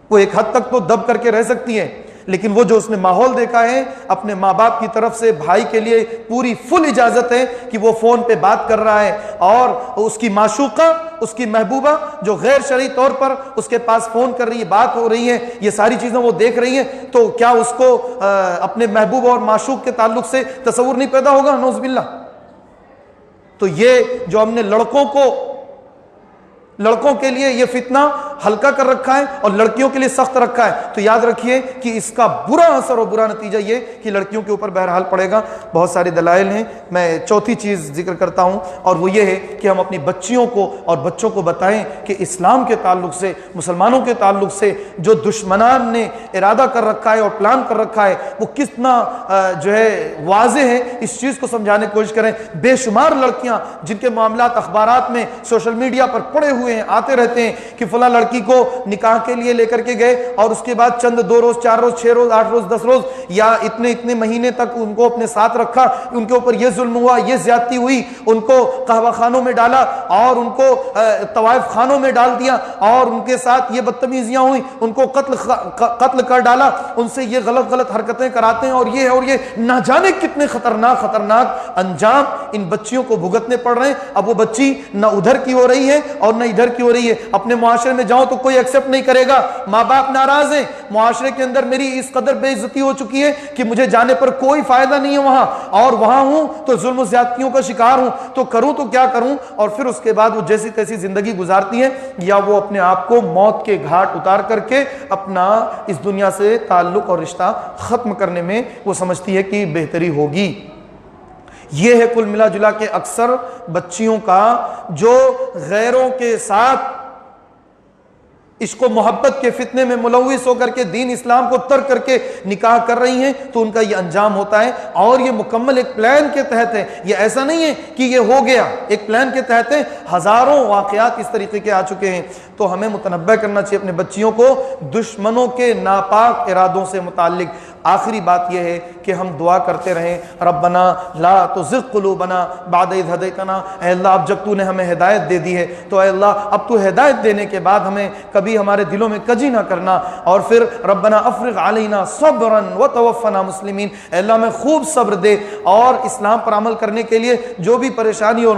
وہ ایک حد تک تو دب کر کے رہ سکتی ہے، لیکن وہ جو اس نے ماحول دیکھا ہے اپنے ماں باپ کی طرف سے بھائی کے لیے پوری فل اجازت ہے کہ وہ فون پہ بات کر رہا ہے، اور اس کی معشوقہ اس کی محبوبہ جو غیر شرعی طور پر اس کے پاس فون کر رہی ہے، بات ہو رہی ہے، یہ ساری چیزیں وہ دیکھ رہی ہیں، تو کیا اس کو اپنے محبوب اور معشوق کے تعلق سے تصور نہیں پیدا ہوگا؟ نعوذ باللہ۔ تو یہ جو ہم نے لڑکوں کے لیے یہ فتنہ ہلکا کر رکھا ہے اور لڑکیوں کے لیے سخت رکھا ہے، تو یاد رکھیے کہ اس کا برا اثر اور برا نتیجہ یہ کہ لڑکیوں کے اوپر بہرحال پڑے گا۔ بہت سارے دلائل ہیں، میں چوتھی چیز ذکر کرتا ہوں، اور وہ یہ ہے کہ ہم اپنی بچیوں کو اور بچوں کو بتائیں کہ اسلام کے تعلق سے، مسلمانوں کے تعلق سے جو دشمنان نے ارادہ کر رکھا ہے اور پلان کر رکھا ہے وہ کتنا جو ہے واضح ہے، اس چیز کو سمجھانے کی کوشش کریں۔ بے شمار لڑکیاں جن کے معاملات اخبارات میں سوشل میڈیا پر پڑے ہوئے ہیں، آتے رہتے ہیں کہ فلاں لڑکی کو نکاح کے لیے لے کر کے گئے اور اس کے بعد چند 2 روز 4 روز 6 روز 8 روز 10 روز یا اتنے مہینے تک ان کو اپنے ساتھ رکھا، ان کے اوپر یہ ظلم ہوا، یہ زیادتی ہوئی، ان کو قہوہ خانوں میں ڈالا اور ان کو طوائف خانوں میں ڈال دیا اور ان کے ساتھ یہ بدتمیزیاں ہوئی، ان کو قتل کر ڈالا، ان سے یہ غلط حرکتیں کراتے ہیں، اور یہ نہ جانے کتنے خطرناک انجام ان بچیوں کو بھگتنے پڑ رہے ہیں۔ اب وہ بچی نہ ادھر کی ہو رہی ہے اور نہ ادھر کی ہو رہی ہے، اپنے معاشرے میں جاؤں تو کوئی ایکسپٹ نہیں کرے گا، ماں باپ ناراض ہیں، معاشرے کے اندر میری اس قدر بے عزتی ہو چکی ہے کہ مجھے جانے پر کوئی فائدہ نہیں ہے وہاں، اور وہاں ہوں تو ظلم و زیادتیوں کا شکار ہوں، تو کروں تو کیا کروں؟ اور پھر اس کے بعد وہ جیسی تیسی زندگی گزارتی ہیں، یا وہ اپنے آپ کو موت کے گھاٹ اتار کر کے اپنا اس دنیا سے تعلق اور رشتہ ختم کرنے میں وہ سمجھتی ہے کہ بہتری ہوگی۔ یہ ہے کل ملا جلا کے اکثر بچیوں کا جو غیروں کے ساتھ عشق و محبت کے فتنے میں ملوث ہو کر کے دین اسلام کو ترک کر کے نکاح کر رہی ہیں تو ان کا یہ انجام ہوتا ہے، اور یہ مکمل ایک پلان کے تحت ہے، یہ ایسا نہیں ہے کہ یہ ہو گیا، ایک پلان کے تحت ہے، ہزاروں واقعات اس طریقے کے آ چکے ہیں۔ تو ہمیں متنبہ کرنا چاہیے اپنے بچیوں کو دشمنوں کے ناپاک ارادوں سے متعلق۔ آخری بات یہ ہے کہ ہم دعا کرتے رہیں، ربنا لا تزغ قلوبنا بعد اذ ہدیتنا، اے اللہ اب جب تو نے ہمیں ہدایت دے دی ہے تو اے اللہ اب تو ہدایت دینے کے بعد ہمیں کبھی ہمارے دلوں میں کجی نہ کرنا، اور پھر ربنا افرغ علینا صبرا وتوفنا مسلمین، اے اللہ میں خوب صبر دے، اور اسلام پر عمل کرنے کے لیے جو بھی پریشانی اور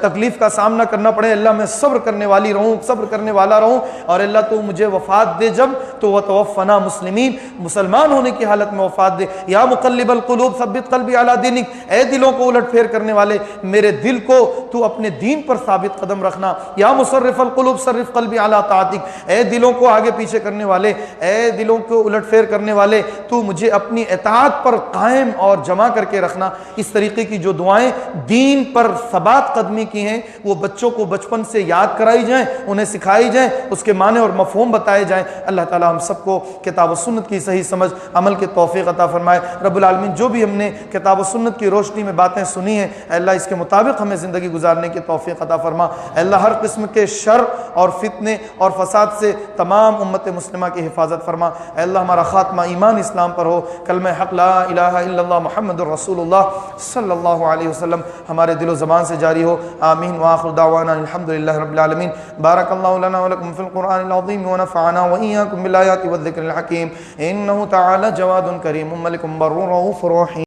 تکلیف کا سامنا کرنا پڑے اللہ میں صبر کرنے والی رہوں، صبر کرنے والا رہوں، اور اللہ تو مجھے وفات دے جب تو وتوفنا مسلمین، مسلمان ہونے کی حالت میں وفات دے۔ یا مقلب القلوب ثبت قلبی علی دینک، اے دلوں کو الٹ پھیر کرنے والے میرے دل کو تو اپنے دین پر ثابت قدم رکھنا۔ یا مصرف القلوب صرف قلبی علی طاعتک، اے دلوں کو آگے پیچھے کرنے والے، اے دلوں کو الٹ پھیر کرنے والے تو مجھے اپنی اطاعت پر قائم اور جمع کر کے رکھنا۔ اس طریقے کی جو دعائیں دین پر ثبات قدمی کی ہیں وہ بچوں کو بچپن سے یاد کرائی جائیں، انہیں سکھائی جائیں، اس کے معنی اور مفہوم بتائے جائیں۔ اللہ تعالی ہم سب کو کتاب و سنت کی صحیح سمجھ عمل کے توفیق عطا فرمائے۔ رب العالمین جو بھی ہم نے کتاب و سنت کی روشنی میں باتیں سنی ہیں اے اللہ اس کے مطابق ہمیں زندگی گزارنے کی توفیق عطا فرما۔ اے اللہ ہر قسم کے شر اور فتنے اور فساد سے تمام امت مسلمہ کی حفاظت فرما۔ اے اللہ ہمارا خاتمہ ایمان اسلام پر ہو، کلمہ حق لا الہ الا اللہ محمد الرسول اللہ صلی اللہ علیہ وسلم ہمارے دل و زبان سے جاری ہو۔ آمین وآخر دعوانا الحمدللہ رب العالمین۔ بارک اللہ لنا ولکم فی القرآن العظیم ونفعنا وإیاکم بالآیات والذکر الحکیم، انہ تعالی جواد کریم ملک بر رؤوف رحیم۔